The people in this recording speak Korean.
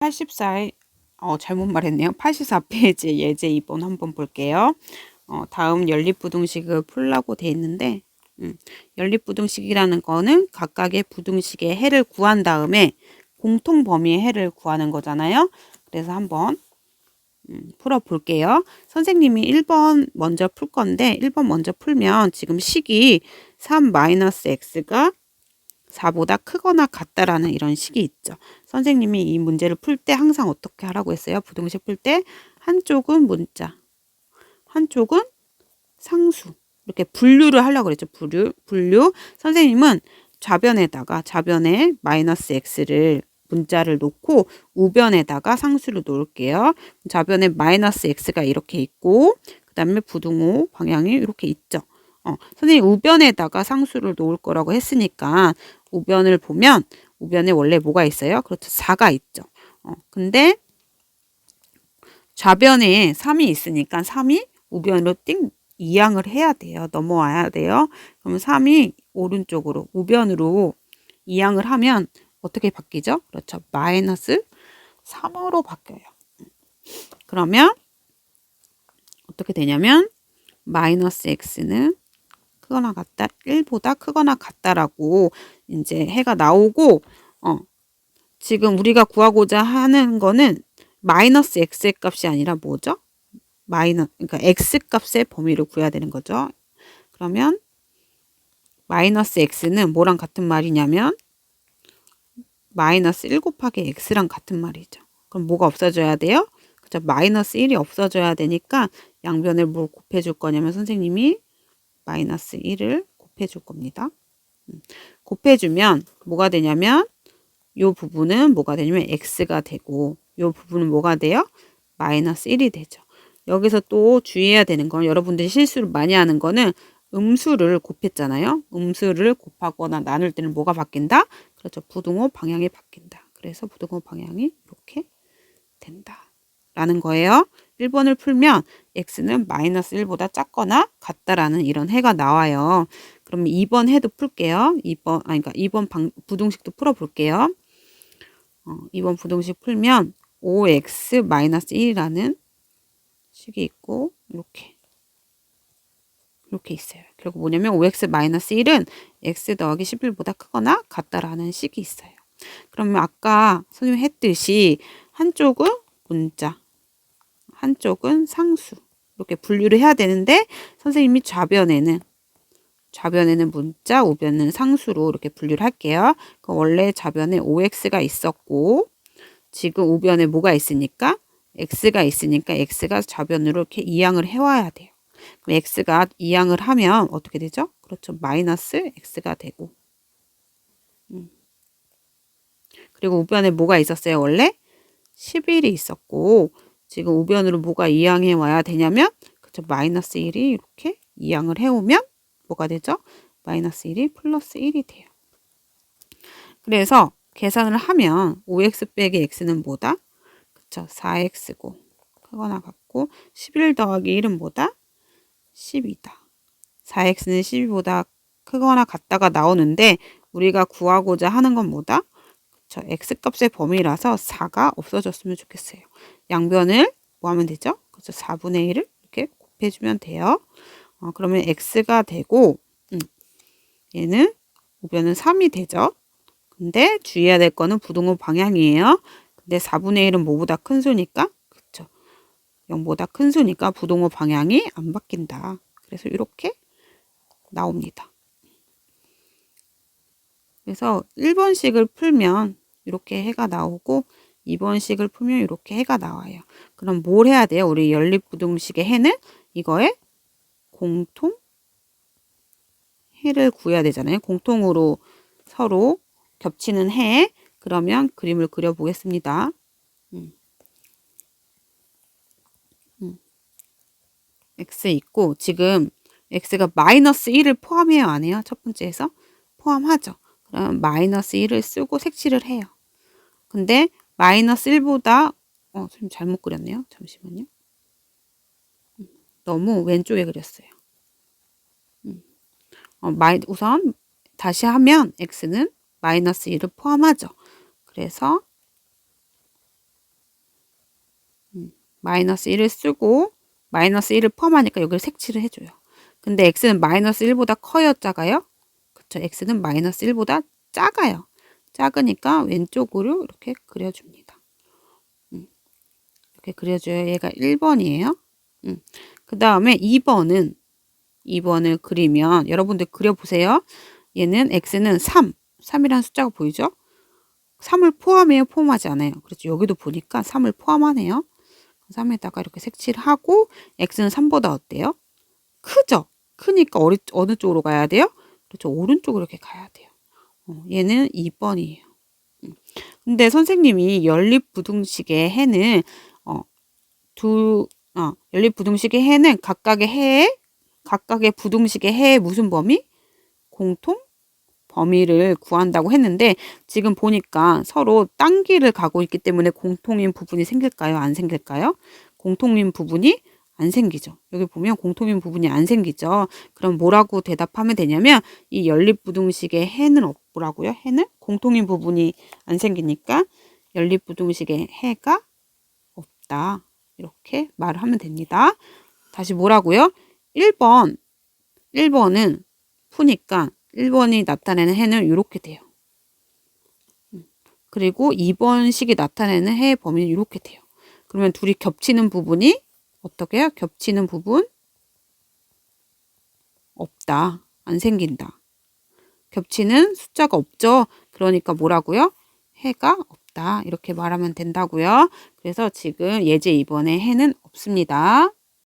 84에 잘못 말했네요. 84페이지 예제 2번 한번 볼게요. 다음 연립부등식을 풀라고 돼 있는데 연립부등식이라는 거는 각각의 부등식의 해를 구한 다음에 공통 범위의 해를 구하는 거잖아요. 그래서 한번 풀어 볼게요. 선생님이 1번 먼저 풀 건데 1번 먼저 풀면 지금 식이 3-x가 4보다 크거나 같다라는 이런 식이 있죠. 선생님이 이 문제를 풀 때 항상 어떻게 하라고 했어요? 부등식 풀 때 한쪽은 문자, 한쪽은 상수. 이렇게 분류를 하려고 그랬죠. 분류. 선생님은 좌변에 마이너스 x를 문자를 놓고 우변에다가 상수를 놓을게요. 좌변에 마이너스 x가 이렇게 있고 그 다음에 부등호 방향이 이렇게 있죠. 선생님 우변에다가 상수를 놓을 거라고 했으니까 우변을 보면 우변에 원래 뭐가 있어요? 그렇죠. 4가 있죠. 근데 좌변에 3이 있으니까 3이 우변으로 띵 이항을 해야 돼요. 넘어와야 돼요. 그러면 3이 오른쪽으로 우변으로 이항을 하면 어떻게 바뀌죠? 그렇죠. 마이너스 3으로 바뀌어요. 그러면 어떻게 되냐면 마이너스 x는 크거나 같다 1보다 크거나 같다라고 이제 해가 나오고 지금 우리가 구하고자 하는 거는 마이너스 x의 값이 아니라 뭐죠? 그러니까 x 값의 범위를 구해야 되는 거죠. 그러면 마이너스 x는 뭐랑 같은 말이냐면 마이너스 1 곱하기 x랑 같은 말이죠. 그럼 뭐가 없어져야 돼요? 그죠? 마이너스 1이 없어져야 되니까 양변을 뭘 곱해줄 거냐면 선생님이 마이너스 1을 곱해줄 겁니다. 곱해주면 뭐가 되냐면 이 부분은 뭐가 되냐면 x가 되고 이 부분은 뭐가 돼요? 마이너스 1이 되죠. 여기서 또 주의해야 되는 건 여러분들이 실수를 많이 하는 거는 음수를 곱했잖아요. 음수를 곱하거나 나눌 때는 뭐가 바뀐다? 그렇죠. 부등호 방향이 바뀐다. 그래서 부등호 방향이 이렇게 된다. 라는 거예요. 1번을 풀면 x는 마이너스 1보다 작거나 같다라는 이런 해가 나와요. 그럼 2번 해도 풀게요. 2번 부등식도 풀어볼게요. 2번 부등식 풀면 5x 마이너스 1이라는 식이 있고 이렇게 있어요. 결국 뭐냐면 5x 마이너스 1은 x 더하기 11보다 크거나 같다라는 식이 있어요. 그러면 아까 선생님이 했듯이 한쪽은 문자, 한쪽은 상수 이렇게 분류를 해야 되는데 선생님이 좌변에는 문자, 우변은 상수로 이렇게 분류를 할게요. 원래 좌변에 5x가 있었고 지금 우변에 뭐가 있으니까 x가 있으니까 x가 좌변으로 이렇게 이항을 해와야 돼요. 그럼 x가 이항을 하면 어떻게 되죠? 그렇죠. 마이너스 x가 되고 그리고 우변에 뭐가 있었어요? 원래 11이 있었고 지금 우변으로 뭐가 이항해 와야 되냐면 그렇죠. 마이너스 1이 이렇게 이항을 해오면 뭐가 되죠? 마이너스 1이 플러스 1이 돼요. 그래서 계산을 하면 5x 빼기 x는 뭐다? 그쵸. 4x고 크거나 같고 11 더하기 1은 뭐다? 10이다. 4x는 12보다 크거나 같다가 나오는데 우리가 구하고자 하는 건 뭐다? 그쵸. x값의 범위라서 4가 없어졌으면 좋겠어요. 양변을 뭐 하면 되죠? 그쵸. 4분의 1을 이렇게 곱해주면 돼요. 그러면 x가 되고 얘는 우변은 3이 되죠. 근데 주의해야 될 거는 부등호 방향이에요. 근데 4분의 1은 뭐보다 큰 수니까 그쵸. 0보다 큰 수니까 부등호 방향이 안 바뀐다. 그래서 이렇게 나옵니다. 그래서 1번식을 풀면 이렇게 해가 나오고 2번식을 풀면 이렇게 해가 나와요. 그럼 뭘 해야 돼요? 우리 연립부등식의 해는 이거에 공통 해를 구해야 되잖아요. 공통으로 서로 겹치는 해. 그러면 그림을 그려보겠습니다. x 있고 지금 x가 마이너스 1을 포함해요? 안 해요? 첫 번째에서 포함하죠. 그럼 마이너스 1을 쓰고 색칠을 해요. 근데 마이너스 1보다 선생님 잘못 그렸네요. 잠시만요. 너무 왼쪽에 그렸어요. 우선 다시 하면 x는 마이너스 1을 포함하죠. 그래서 마이너스 1을 쓰고 마이너스 1을 포함하니까 여기를 색칠을 해줘요. 근데 x는 마이너스 1보다 커요, 작아요? 그쵸, x는 마이너스 1보다 작아요. 작으니까 왼쪽으로 이렇게 그려줍니다. 이렇게 그려줘요. 얘가 1번이에요. 그 다음에 2번을 그리면 여러분들 그려보세요. 얘는 x는 3이라는 숫자가 보이죠? 3을 포함해요? 포함하지 않아요? 그렇죠. 여기도 보니까 3을 포함하네요. 3에다가 이렇게 색칠하고 x는 3보다 어때요? 크죠? 크니까 어느 쪽으로 가야 돼요? 그렇죠. 오른쪽으로 이렇게 가야 돼요. 얘는 2번이에요. 근데 선생님이 연립부등식의 해는 연립부등식의 해는 각각의 부등식의 해의 무슨 범위? 공통 범위를 구한다고 했는데 지금 보니까 서로 딴 길을 가고 있기 때문에 공통인 부분이 생길까요? 안 생길까요? 공통인 부분이 안 생기죠. 여기 보면 공통인 부분이 안 생기죠. 그럼 뭐라고 대답하면 되냐면 이 연립부등식의 해는 뭐라고요? 해는 공통인 부분이 안 생기니까 연립부등식의 해가 없다. 이렇게 말을 하면 됩니다. 다시 뭐라고요? 1번은 푸니까 1번이 나타내는 해는 이렇게 돼요. 그리고 2번식이 나타내는 해의 범위는 이렇게 돼요. 그러면 둘이 겹치는 부분이 어떻게 해요? 겹치는 부분 없다. 안 생긴다. 겹치는 숫자가 없죠. 그러니까 뭐라고요? 해가 없다. 이렇게 말하면 된다고요. 그래서 지금 예제 2번에 해는 없습니다.